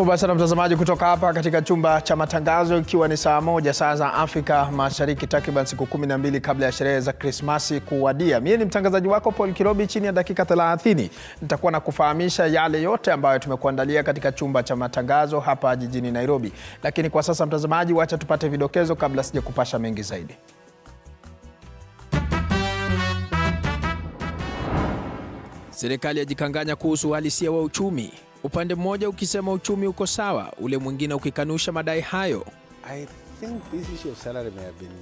Mubashara mtazamaji kutoka hapa katika chumba cha matangazo, ikiwa ni saa 1 saa za Afrika Mashariki, takriban siku 12 kabla ya sherehe za Krismasi kuwadia. Mimi ni mtangazaji wako Paul Kirobi. Chini ya dakika 30 nitakuwa na kufahamisha yale yote ambayo tumekuandalia katika chumba cha matangazo hapa jijini Nairobi. Lakini kwa sasa mtazamaji, wacha tupate vidokezo kabla sija kupasha mengi zaidi. Serikali yajikanganya kuhusu uhalisia wa uchumi. Upande mmoja ukisema uchumi uko sawa, ule mwingine ukikanusha madai hayo. I think this issue of salary may have been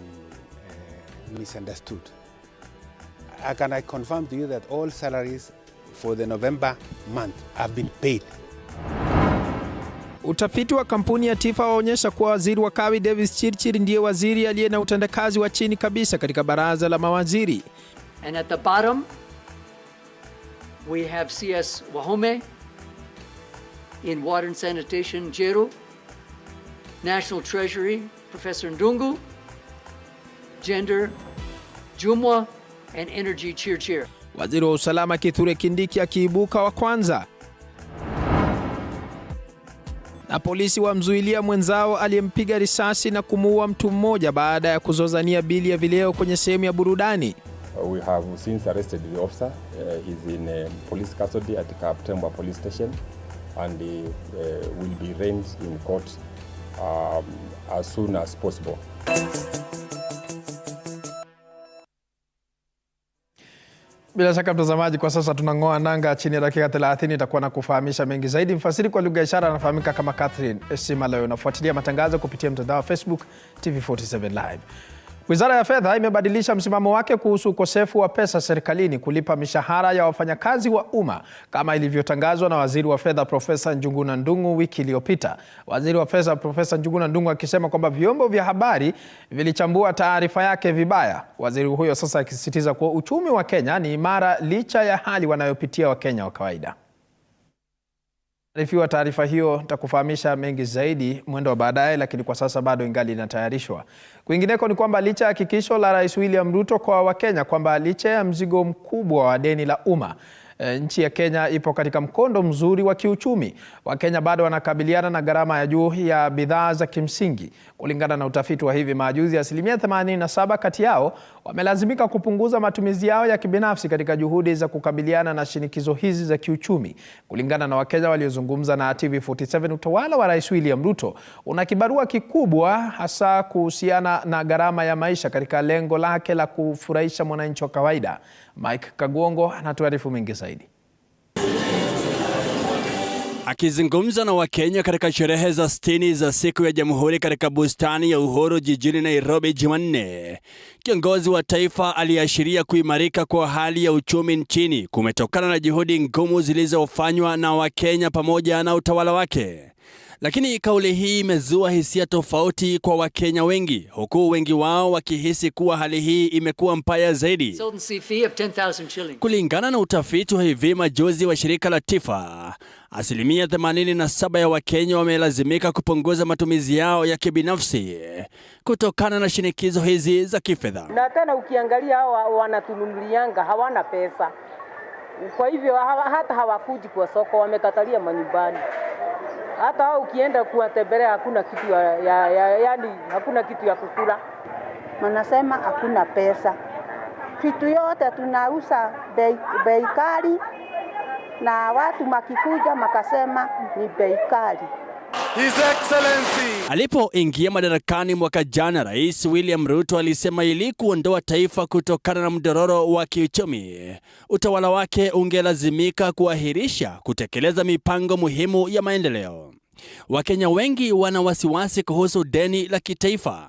misunderstood. I confirm to you that all salaries for the November month have been paid. Utafiti wa kampuni ya TIFA waonyesha kuwa waziri wa kawi Davis Chirchir ndiye waziri aliye na utendakazi wa chini kabisa katika baraza la mawaziri. And at the bottom we have CS Wahome. In Water and Sanitation, Jeru. National Treasury, Professor Ndungu. Gender, Jumwa. And Energy, Chirchir. Waziri wa usalama Kithure Kindiki akiibuka wa kwanza. Na polisi wamzuilia mwenzao aliyempiga risasi na kumuua mtu mmoja baada ya kuzozania bili ya vileo kwenye sehemu ya burudani. We have since arrested the officer. He's in police custody at Kaptembwa police station. And will be arraigned in court as soon as possible. Bila shaka mtazamaji, kwa sasa tunangoa nanga. Chini ya dakika 30 itakuwa na kufahamisha mengi zaidi. Mfasiri kwa lugha ya ishara anafahamika kama Catherine Simalayo. Unafuatilia matangazo kupitia mtandao wa Facebook TV47 Live. Wizara ya Fedha imebadilisha msimamo wake kuhusu ukosefu wa pesa serikalini kulipa mishahara ya wafanyakazi wa umma kama ilivyotangazwa na Waziri wa Fedha Profesa Ungana Ndung'u wiki iliyopita. Waziri wa Fedha Profesa Ungana Ndung'u akisema kwamba vyombo vya habari vilichambua taarifa yake vibaya. Waziri huyo sasa akisisitiza kuwa uchumi wa Kenya ni imara licha ya hali wanayopitia Wakenya wa kawaida. Rifiwa taarifa hiyo nitakufahamisha mengi zaidi mwendo wa baadaye, lakini kwa sasa bado ingali inatayarishwa. Kwingineko ni kwamba licha ya hakikisho la Rais William Ruto kwa Wakenya kwamba licha ya mzigo mkubwa wa deni la umma, nchi ya Kenya ipo katika mkondo mzuri wa kiuchumi. Wakenya bado wanakabiliana na gharama ya juu ya bidhaa za kimsingi. Kulingana na utafiti wa hivi majuzi, 87% kati yao wamelazimika kupunguza matumizi yao ya kibinafsi katika juhudi za kukabiliana na shinikizo hizi za kiuchumi. Kulingana na Wakenya waliozungumza na TV47, utawala wa Rais William Ruto una kibarua kikubwa hasa kuhusiana na gharama ya maisha katika lengo lake la kufurahisha mwananchi wa kawaida. Mike Kagwongo anatuarifu mengi zaidi. Akizungumza na Wakenya katika sherehe za 60 za siku ya Jamhuri katika bustani ya Uhuru jijini Nairobi Jumanne, kiongozi wa taifa aliashiria kuimarika kwa hali ya uchumi nchini kumetokana na juhudi ngumu zilizofanywa na Wakenya pamoja na utawala wake. Lakini kauli hii imezua hisia tofauti kwa Wakenya wengi, huku wengi wao wakihisi kuwa hali hii imekuwa mbaya zaidi. Kulingana na utafiti wa hivi majuzi wa shirika la TIFA, 87% ya Wakenya wamelazimika kupunguza matumizi yao ya kibinafsi kutokana na shinikizo hizi za kifedha. Na tena ukiangalia hao wanatununulianga hawana pesa. Kwa hivyo hata hawakuji kwa soko, wamekatalia manyumbani. Hata ukienda kuwatembelea hakuna kitu yani hakuna kitu ya kukula. Wanasema hakuna pesa. Vitu yote tunauza bei kali, na watu makikuja makasema ni bei kali. His Excellency alipoingia madarakani mwaka jana, Rais William Ruto alisema ili kuondoa taifa kutokana na mdororo wa kiuchumi, utawala wake ungelazimika kuahirisha kutekeleza mipango muhimu ya maendeleo. Wakenya wengi wana wasiwasi kuhusu deni la kitaifa.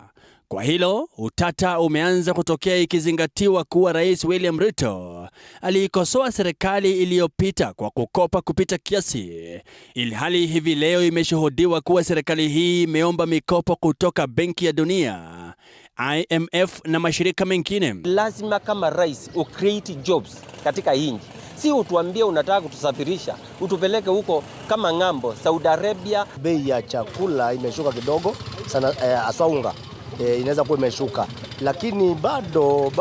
Kwa hilo, utata umeanza kutokea ikizingatiwa kuwa Rais William Ruto aliikosoa serikali iliyopita kwa kukopa kupita kiasi, ilhali hivi leo imeshuhudiwa kuwa serikali hii imeomba mikopo kutoka Benki ya Dunia, IMF na mashirika mengine. Lazima kama rais ucreate jobs katika nchi. Si utuambie unataka kutusafirisha, utupeleke huko kama ng'ambo, Saudi Arabia. Bei ya chakula imeshuka kidogo sana, aswa unga inaweza kuwa imeshuka, lakini bado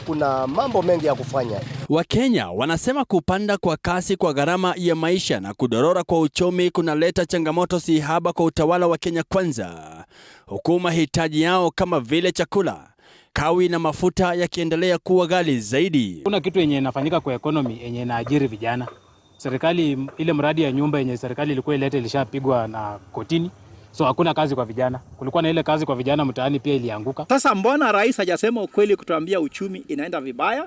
kuna mambo mengi ya kufanya. Wakenya wanasema kupanda kwa kasi kwa gharama ya maisha na kudorora kwa uchumi kunaleta changamoto si haba kwa utawala wa Kenya Kwanza, huku mahitaji yao kama vile chakula, kawi na mafuta yakiendelea kuwa ghali zaidi. Kuna kitu yenye inafanyika kwa economy yenye inaajiri vijana. Serikali, ile mradi ya nyumba yenye serikali ilikuwa ilete ilishapigwa na kotini. So hakuna kazi kwa vijana. Kulikuwa na ile kazi kwa vijana mtaani pia ilianguka. Sasa mbona rais hajasema ukweli kutuambia uchumi inaenda vibaya?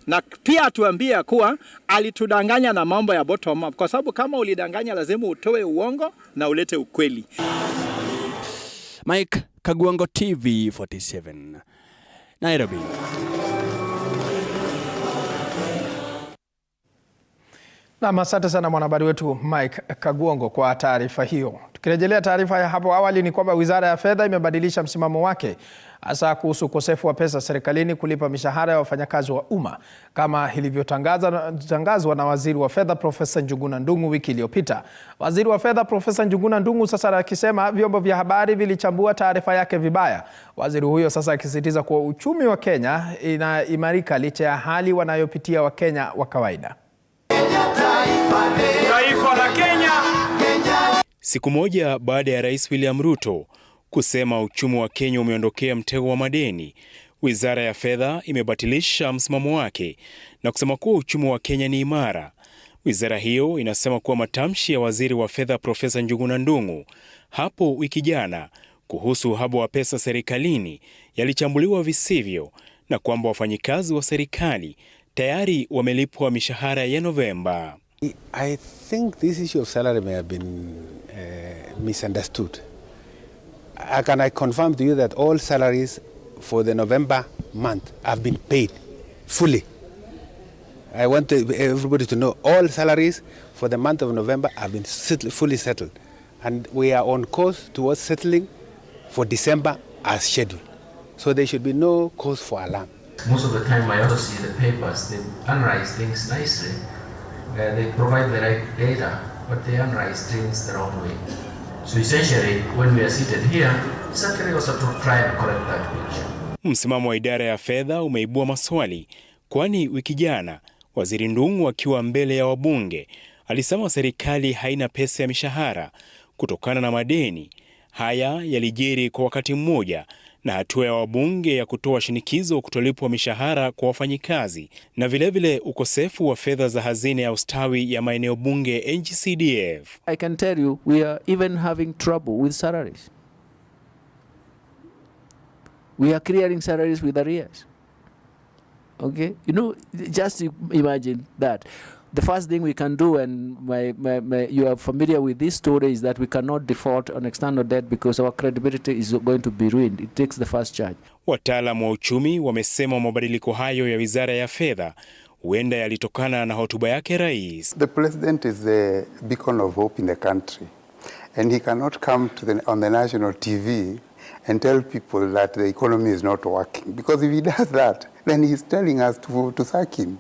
Na pia tuambie kuwa alitudanganya na mambo ya bottom up, kwa sababu kama ulidanganya lazima utoe uongo na ulete ukweli. Mike Kagwango, TV 47, Nairobi. Na asante sana mwanahabari wetu Mike Kagwango kwa taarifa hiyo. Tukirejelea taarifa ya hapo awali ni kwamba Wizara ya Fedha imebadilisha msimamo wake hasa kuhusu ukosefu wa pesa serikalini kulipa mishahara ya wafanyakazi wa umma kama ilivyotangazwa na Waziri wa Fedha Profesa Njuguna Ndung'u wiki iliyopita. Waziri wa Fedha Profesa Njuguna Ndung'u sasa akisema vyombo vya habari vilichambua taarifa yake vibaya. Waziri huyo sasa akisisitiza kuwa uchumi wa Kenya inaimarika licha ya hali wanayopitia Wakenya wa kawaida. Taifa la Kenya. Siku moja baada ya Rais William Ruto kusema uchumi wa Kenya umeondokea mtego wa madeni, Wizara ya Fedha imebatilisha msimamo wake na kusema kuwa uchumi wa Kenya ni imara. Wizara hiyo inasema kuwa matamshi ya Waziri wa Fedha Profesa Njuguna Ndung'u hapo wiki jana kuhusu uhaba wa pesa serikalini yalichambuliwa visivyo na kwamba wafanyikazi wa serikali tayari wamelipwa mishahara ya Novemba. I think this issue of salary may have been misunderstood. Can I confirm to you that all salaries for the November month have been paid fully? I want everybody to know all salaries for the month of November have been fully settled. And we are on course towards settling for December as scheduled. So there should be no cause for alarm. Most of the time I also see the papers, they analyze things nicely. They provide the right data, but they analyze things the wrong way. So essentially, when we are seated here, it's actually also to try and correct that picture. Msimamo wa idara ya fedha umeibua maswali, kwani wiki jana Waziri Ndung'u akiwa mbele ya wabunge alisema serikali haina pesa ya mishahara kutokana na madeni. Haya yalijiri kwa wakati mmoja na hatua ya wabunge ya kutoa shinikizo kutolipwa mishahara kwa wafanyikazi na vilevile ukosefu wa fedha za hazina ya ustawi ya maeneo bunge NGCDF. I can tell you we are even having trouble with salaries. We are clearing salaries with arrears. Okay? You know, just imagine that. The first thing we can do, and you are familiar with this story, is that we cannot default on external debt because our credibility is going to be ruined. It takes the first charge. Wataalamu wa uchumi wamesema mabadiliko hayo ya Wizara ya Fedha huenda yalitokana na hotuba yake rais. The president is a beacon of hope in the country, and he cannot come to on the national TV and tell people that the economy is not working, because if he does that, then he's telling us to sack him.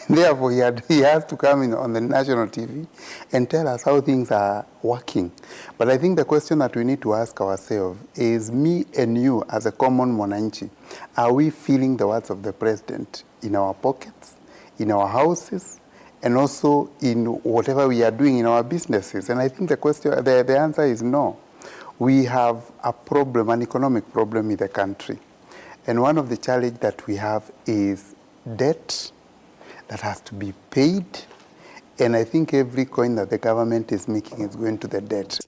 Therefore, he has to come in on the national TV and tell us how things are working. But I think the question that we need to ask ourselves is, me and you as a common mwananchi, are we feeling the words of the president in our pockets, in our houses, and also in whatever we are doing in our businesses? And I think the answer is no. We have a problem, an economic problem in the country. And one of the challenges that we have is debt that has to be paid, and I think every coin that the government is making is going to the debt.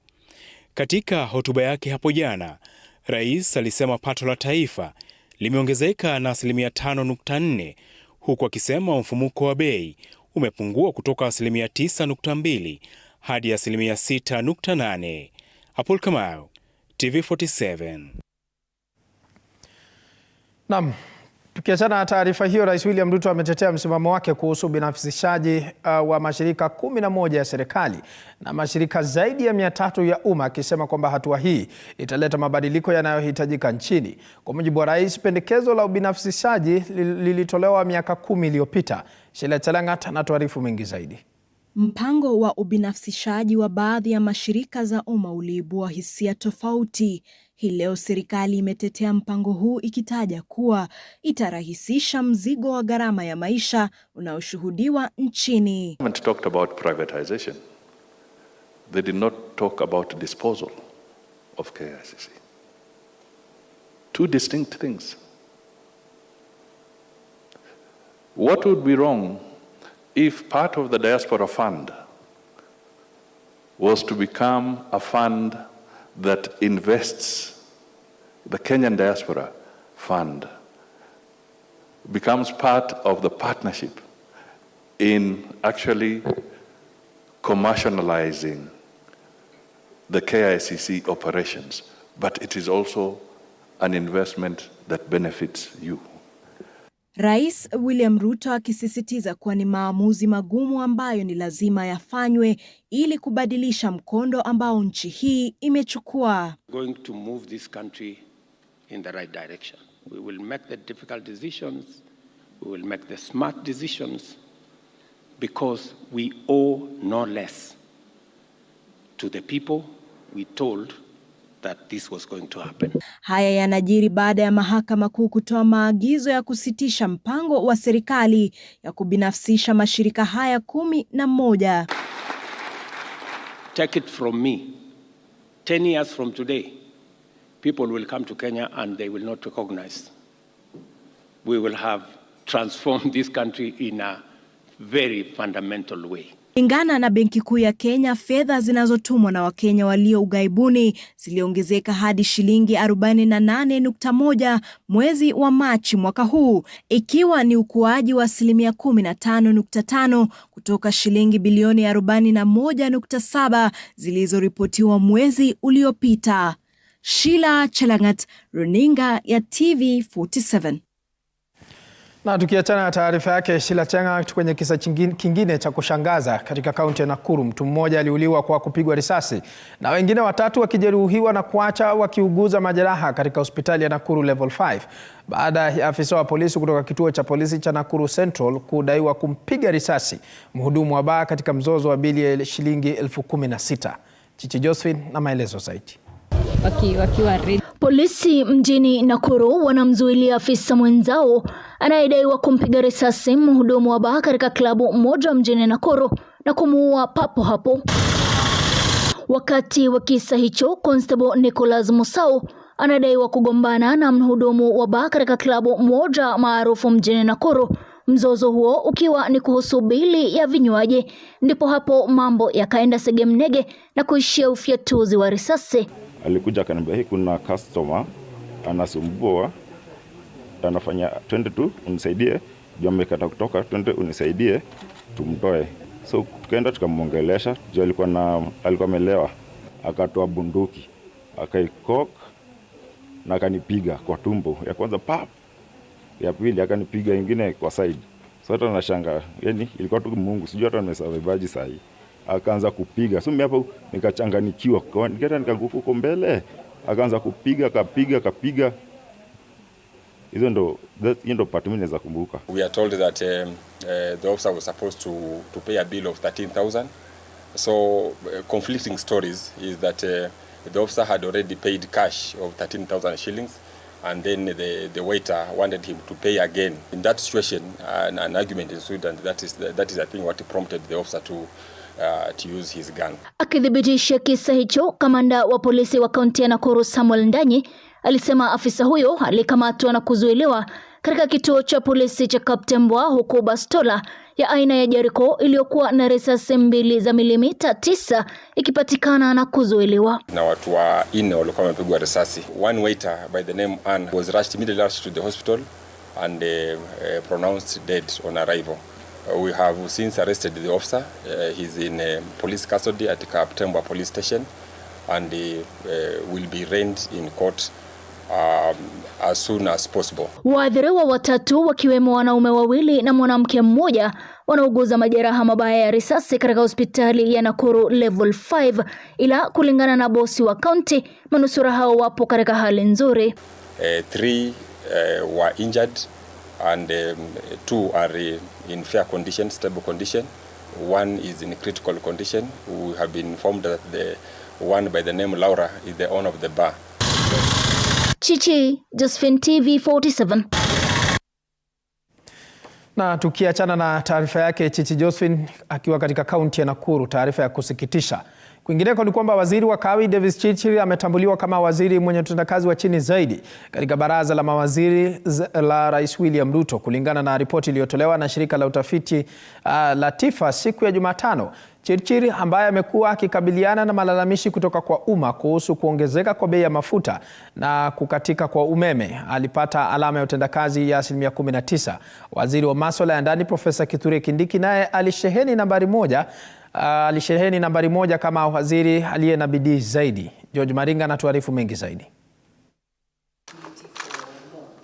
Katika hotuba yake hapo jana, rais alisema pato la taifa limeongezeka na 5.4%, huku akisema mfumuko wa bei umepungua kutoka 9.2% hadi 6.8%. Apol Kamau, TV 47. Naam. Tukiachana na taarifa hiyo, Rais William Ruto ametetea msimamo wake kuhusu ubinafsishaji wa mashirika 11 ya serikali na mashirika zaidi ya 300 ya umma, akisema kwamba hatua hii italeta mabadiliko yanayohitajika nchini. Kwa mujibu wa rais, pendekezo la ubinafsishaji lilitolewa miaka 10 iliyopita. Sheila Chalangat anatuarifu mengi zaidi. Mpango wa ubinafsishaji wa baadhi ya mashirika za umma uliibua hisia tofauti. Hii leo serikali imetetea mpango huu ikitaja kuwa itarahisisha mzigo wa gharama ya maisha unaoshuhudiwa nchini. They talked about privatization. They did not talk about disposal of KICC. Two distinct things. What would be wrong if part of the diaspora fund was to become a fund that invests, the Kenyan diaspora fund becomes part of the partnership in actually commercializing the KICC operations, but it is also an investment that benefits you. Rais William Ruto akisisitiza kuwa ni maamuzi magumu ambayo ni lazima yafanywe ili kubadilisha mkondo ambao nchi hii imechukua. Going to move this country in the right direction. We will make the difficult decisions. We will make the smart decisions because we owe no less to the people we told that this was going to happen. Haya yanajiri baada ya mahakama kuu kutoa maagizo ya kusitisha mpango wa serikali ya kubinafsisha mashirika haya 11. Take it from me. 10 years from today, people will come to Kenya and they will not recognize. We will have transformed this country in a very fundamental way. Ungana na Benki Kuu ya Kenya, fedha zinazotumwa na Wakenya walio ughaibuni ziliongezeka hadi shilingi 48.1 mwezi wa Machi mwaka huu, ikiwa ni ukuaji wa 15.5% kutoka shilingi bilioni 41.7 zilizoripotiwa mwezi uliopita. Sheila Chelangat, Runinga ya TV47. Na tukiachana na taarifa yake Sheila Chelangat, kwenye kisa kingine cha kushangaza katika kaunti ya Nakuru, mtu mmoja aliuliwa kwa kupigwa risasi na wengine 3 wakijeruhiwa na kuacha wakiuguza majeraha katika hospitali ya Nakuru Level 5 baada ya afisa wa polisi kutoka kituo cha polisi cha Nakuru Central kudaiwa kumpiga risasi mhudumu wa baa katika mzozo wa bili ya shilingi 16,000. Chichi Josephine na maelezo zaidi. Polisi mjini Nakuru wanamzuilia afisa mwenzao anayedaiwa kumpiga risasi mhudumu wa baa katika klabu moja mjini Nakuru na kumuua papo hapo. Wakati wa kisa hicho, Constable Nicholas Musau anadaiwa kugombana na mhudumu wa baa katika klabu moja maarufu mjini Nakuru, mzozo huo ukiwa ni kuhusu bili ya vinywaji. Ndipo hapo mambo yakaenda segemnege na kuishia ufyatuzi wa risasi. Alikuja akaniambia, hii kuna customer anasumbua, anafanya 22 unisaidie, juu amekata kutoka 20 unisaidie tumtoe. So tukaenda tukamwongelesha, juu alikuwa amelewa, akatoa bunduki, akaikok na akanipiga kwa tumbo. Ya kwanza pap, ya pili akanipiga ingine kwa side. So hata nashanga, yani ilikuwa tu Mungu, sijui hata nimesurvive saa hii. Akaanza kupiga. So mimi hapo nikachanganikiwa. Nikaenda nikaanguka huko mbele. Akaanza kupiga, kapiga. Hizo ndo part mimi naweza kumbuka. We are told that the officer was supposed to pay a bill of 13,000. So conflicting stories is that the officer had already paid cash of 13,000 shillings. And then the waiter wanted him to pay again. In that situation, an argument ensued, and that is I think what prompted the officer to use his gun. Akithibitisha kisa hicho, kamanda wa polisi wa kaunti ya Nakuru Samuel Ndanyi alisema afisa huyo alikamatwa na kuzuiliwa katika kituo cha polisi cha Kaptembwa, huko bastola ya aina ya Jericho iliyokuwa na risasi 2 za milimita 9 ikipatikana na kuzuiliwa. Na watu wa 4 walikuwa wamepigwa risasi. One waiter by the name Ann was immediately rushed to the hospital and pronounced dead on arrival. We have since arrested the officer. He's in police custody at Kaptembwa police station, and will be arraigned in court as soon as possible. Waadhiriwa 3 wakiwemo wanaume 2 na mwanamke mmoja wanauguza majeraha mabaya ya risasi katika hospitali ya Nakuru Level 5, ila kulingana na bosi wa county, manusura hao wapo katika hali nzuri. 3 were injured and 2 are in fair condition, stable condition, One is in critical condition. We have been informed that the one by the name Laura is the owner of the bar. Chichi, Josephine, TV 47. Na tukiachana na taarifa yake Chichi Josephine akiwa katika kaunti ya Nakuru, taarifa ya kusikitisha. Kwingineko ni kwamba waziri wa kawi Davis Chirchir ametambuliwa kama waziri mwenye utendakazi wa chini zaidi katika baraza la mawaziri la Rais William Ruto, kulingana na ripoti iliyotolewa na shirika la utafiti la TIFA siku ya Jumatano. Chirchir ambaye amekuwa akikabiliana na malalamishi kutoka kwa umma kuhusu kuongezeka kwa bei ya mafuta na kukatika kwa umeme alipata alama ya utendakazi ya 19%. Waziri wa masuala ya ndani Profesa Kithure Kindiki naye alisheheni nambari moja kama waziri aliye na bidii zaidi. George Maringa anatuarifu mengi zaidi.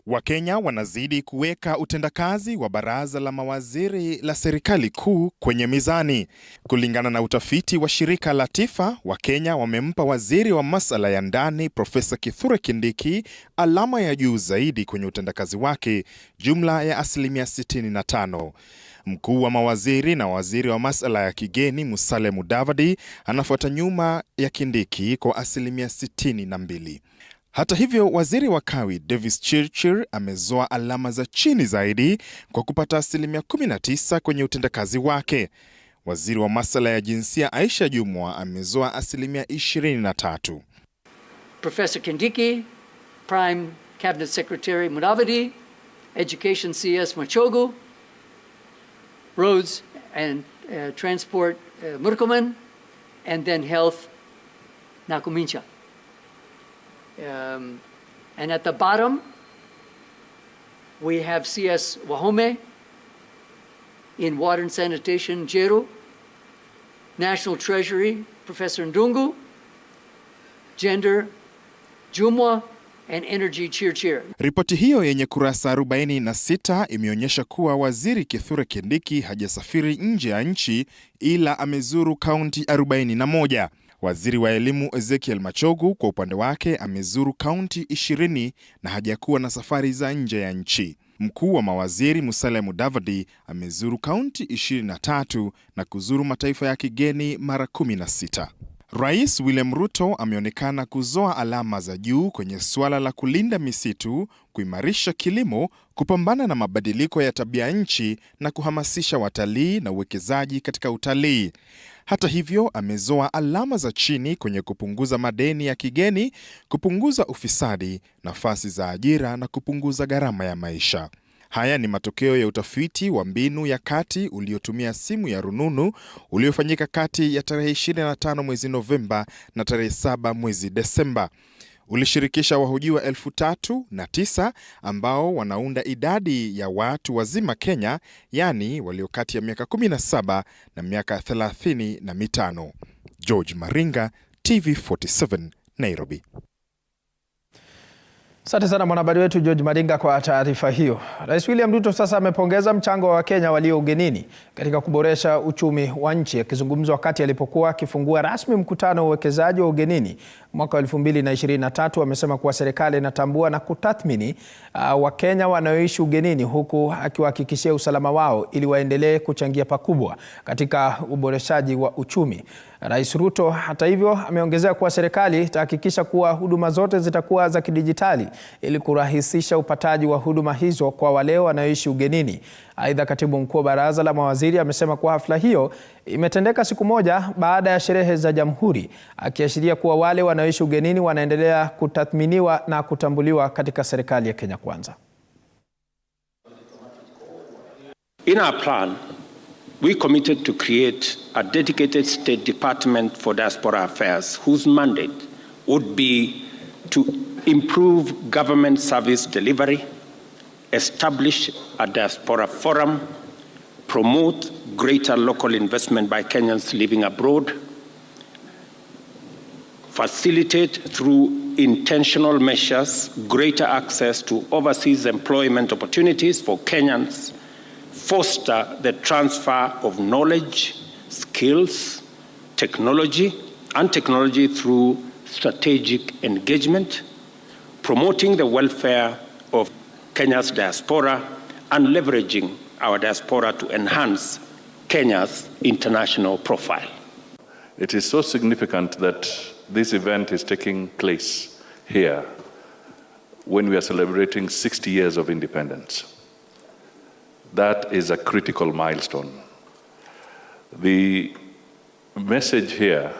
Wakenya wanazidi kuweka utendakazi wa baraza la mawaziri la serikali kuu kwenye mizani. Kulingana na utafiti wa shirika la TIFA, Wakenya wamempa waziri wa masuala ya ndani Profesa Kithure Kindiki alama ya juu zaidi kwenye utendakazi wake, jumla ya 65%. Mkuu wa mawaziri na waziri wa masuala ya kigeni Musalia Mudavadi anafuata nyuma ya Kindiki kwa 62%. Hata hivyo, waziri wa kawi Davis Chirchir amezoa alama za chini zaidi kwa kupata 19% kwenye utendakazi wake. Waziri wa masuala ya jinsia Aisha Jumwa amezoa 23%. Professor Kindiki, Prime Cabinet Secretary Mudavadi, Education CS Machogu, Roads and Transport Murkomen, and then Health Nakumincha. And at the bottom, we have CS Wahome, in Water and Sanitation, Jeru, National Treasury, Professor Ndungu, Gender, Jumwa, and Energy Chirchir. Ripoti hiyo yenye kurasa 46 imeonyesha kuwa waziri Kithure Kindiki hajasafiri nje ya nchi ila amezuru kaunti 41. Waziri wa elimu Ezekiel Machogu kwa upande wake amezuru kaunti 20 na hajakuwa na safari za nje ya nchi. Mkuu wa mawaziri Musalia Mudavadi amezuru kaunti 23 na kuzuru mataifa ya kigeni mara 16. Rais William Ruto ameonekana kuzoa alama za juu kwenye suala la kulinda misitu, kuimarisha kilimo, kupambana na mabadiliko ya tabia nchi na kuhamasisha watalii na uwekezaji katika utalii. Hata hivyo, amezoa alama za chini kwenye kupunguza madeni ya kigeni, kupunguza ufisadi, nafasi za ajira na kupunguza gharama ya maisha. Haya ni matokeo ya utafiti wa mbinu ya kati uliotumia simu ya rununu uliofanyika kati ya tarehe 25 mwezi Novemba na tarehe 7 mwezi Desemba. Ulishirikisha wahojiwa 3,009 ambao wanaunda idadi ya watu wazima Kenya, yani walio kati ya miaka 17 na miaka 35. George Maringa, TV47, Nairobi. Asante sana mwanahabari wetu George Maringa kwa taarifa hiyo. Rais William Ruto sasa amepongeza mchango wa Wakenya walio ugenini katika kuboresha uchumi wa nchi. Akizungumza wakati alipokuwa akifungua rasmi mkutano wa uwekezaji wa ugenini mwaka 2023, amesema kuwa serikali inatambua na kutathmini Wakenya wanaoishi ugenini, huku akiwahakikishia usalama wao ili waendelee kuchangia pakubwa katika uboreshaji wa uchumi. Rais Ruto hata hivyo ameongezea kuwa serikali itahakikisha kuwa huduma zote zitakuwa za kidijitali ili kurahisisha upataji wa huduma hizo kwa wale wanaoishi ugenini. Aidha, katibu mkuu wa baraza la mawaziri amesema kuwa hafla hiyo imetendeka siku moja baada ya sherehe za Jamhuri, akiashiria kuwa wale wanaoishi ugenini wanaendelea kutathminiwa na kutambuliwa katika serikali ya Kenya Kwanza. In our plan, we committed to create a dedicated state department for diaspora affairs whose mandate would be to improve government service delivery, establish a diaspora forum, promote greater local investment by Kenyans living abroad, facilitate through intentional measures greater access to overseas employment opportunities for Kenyans, foster the transfer of knowledge, skills, technology through strategic engagement, promoting the welfare of Kenya's diaspora and leveraging our diaspora to enhance Kenya's international profile. It is so significant that this event is taking place here when we are celebrating 60 years of independence. That is a critical milestone. The message here